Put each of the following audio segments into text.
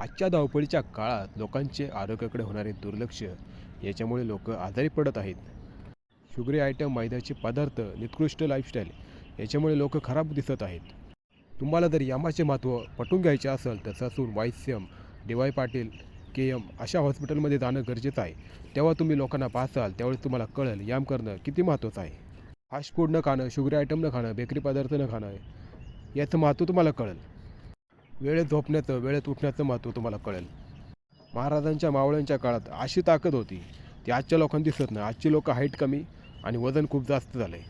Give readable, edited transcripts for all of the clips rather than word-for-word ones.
आजच्या धावपळीच्या काळात लोकांचे आरोग्याकडे होणारे दुर्लक्ष याच्यामुळे लोक आजारी पडत आहेत. शुगरी आयटम, मैद्याचे पदार्थ, निकृष्ट लाईफस्टाईल याच्यामुळे लोक खराब दिसत आहेत. तुम्हाला जर यामाचे महत्त्व पटवून घ्यायचे असेल तर Sassoon, YCM, DY. Patil, KM. अशा हॉस्पिटलमध्ये जाणं गरजेचं आहे. तेव्हा तुम्ही लोकांना पाहसाल त्यावेळेस तुम्हाला कळेल याम करणं किती महत्त्वाचं आहे. फास्ट फूड न खाणं, शुगरी आयटम न खाणं, बेकरी पदार्थ न खाणं याचं महत्त्व तुम्हाला कळेल. वेळेत झोपण्याचं, वेळेत उठण्याचं महत्त्व तुम्हाला कळेल. महाराजांच्या मावळ्यांच्या काळात अशी ताकद होती ती आजच्या लोकांना दिसत नाही. आजची लोक हाईट कमी आणि वजन खूप जास्त झालं आहे.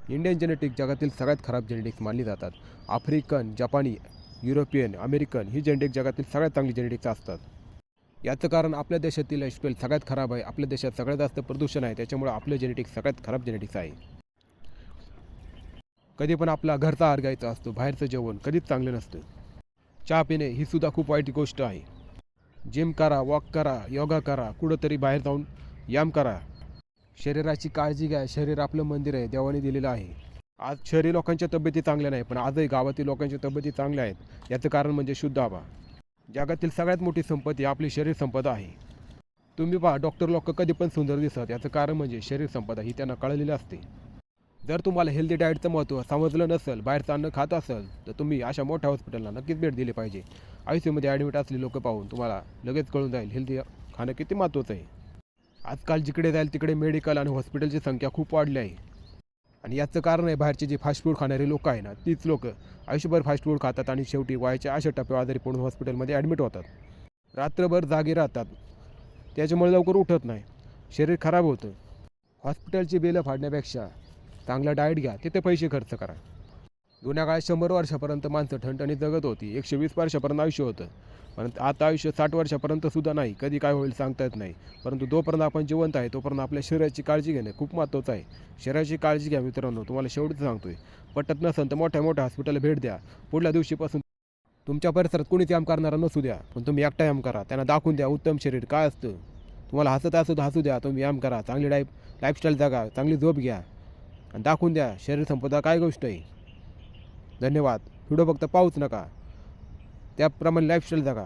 इंडियन जेनेटिक जगातील सगळ्यात खराब जेनेटिक्स मानली जातात. आफ्रिकन, जपानी, युरोपियन, अमेरिकन ही जेनेटिक जगातील सगळ्यात चांगली जेनेटिक्स असतात. याचं कारण आपल्या देशातील लाईफस्टाईल सगळ्यात खराब आहे. आपल्या देशात सगळ्यात जास्त प्रदूषण आहे, त्याच्यामुळे आपलं जेनेटिक्स सगळ्यात खराब जेनेटिक्स आहे. कधी पण आपला घरचा आहार घ्यायचा असतो, बाहेरचं जेवण कधीच चांगलं नसतं. चहा पिणे ही सुद्धा खूप वाईट गोष्ट आहे. जिम करा, वॉक करा, योगा करा, कुठंतरी बाहेर जाऊन व्यायाम करा. शरीराची काळजी घ्या. शरीर आपलं मंदिर आहे, देवाने दिलेलं आहे. आज शहरी लोकांच्या तब्येती चांगल्या नाही, पण आजही गावातील लोकांच्या तब्येती चांगल्या आहेत. याचं कारण म्हणजे शुद्ध हवा. जगातील सगळ्यात मोठी संपत्ती आपली शरीर संपदा आहे. तुम्ही पहा, डॉक्टर लोक कधी पण सुंदर दिसतात. याचं कारण म्हणजे शरीर संपदा ही त्यांना कळलेली असते. जर तुम्हाला हेल्दी डाएटचं महत्त्व समजलं नसेल, बाहेरचं अन्न खात असेल, तर तुम्ही अशा मोठ्या हॉस्पिटलला नक्कीच भेट दिली पाहिजे. आयसीयूमध्ये ॲडमिट असलेली लोकं पाहून तुम्हाला लगेच कळून जाईल हेल्दी खाणं किती महत्त्वाचं आहे. आजकाल जिकडे जाईल तिकडे मेडिकल आणि हॉस्पिटलची संख्या खूप वाढली आहे. आणि याचं कारण आहे बाहेरचे जे फास्ट फूड खाणारे लोक आहे ना, तीच लोकं आयुष्यभर फास्ट फूड खातात आणि शेवटी वयाच्या अशा टप्प्यावर आजारी पडून हॉस्पिटलमध्ये ॲडमिट होतात. रात्रभर जागे राहतात, त्याच्यामुळे लवकर उठत नाही, शरीर खराब होतं. हॉस्पिटलची बिलं फाडण्यापेक्षा चांगला डाएट घ्या, तिथे पैसे खर्च करा. जुन्या काळात 100 वर्षापर्यंत माणसं ठणठणीत जगत होती. 120 वर्षापर्यंत आयुष्य होतं. पण आता आयुष्य 60 वर्षापर्यंत सुद्धा नाही. कधी काय होईल सांगता येत नाही. परंतु जोपर्यंत आपण जिवंत आहे तोपर्यंत आपल्या शरीराची काळजी घेणं खूप महत्त्वाचं आहे. शरीराची काळजी घ्या मित्रांनो. तुम्हाला शेवटचं सांगतोय, पटत नसेल तर मोठ्या मोठ्या हॉस्पिटलला भेट द्या. पुढल्या दिवशीपासून तुमच्या परिसरात कोणीच व्यायाम करणारा नसू द्या, पण तुम्ही एकटा व्यायाम करा. त्यांना दाखवून द्या उत्तम शरीर काय असतं. तुम्हाला हसत असू तर हसू द्या, तुम्ही व्यायाम करा, चांगली लाईफस्टाईल जगा, चांगली झोप घ्या आणि दाखवून द्या शरीर संपदा काय गोष्ट आहे. धन्यवाद. व्हिडिओ फक्त पाहूच नका, त्याप्रमाणे लाईफस्टाईल जगा.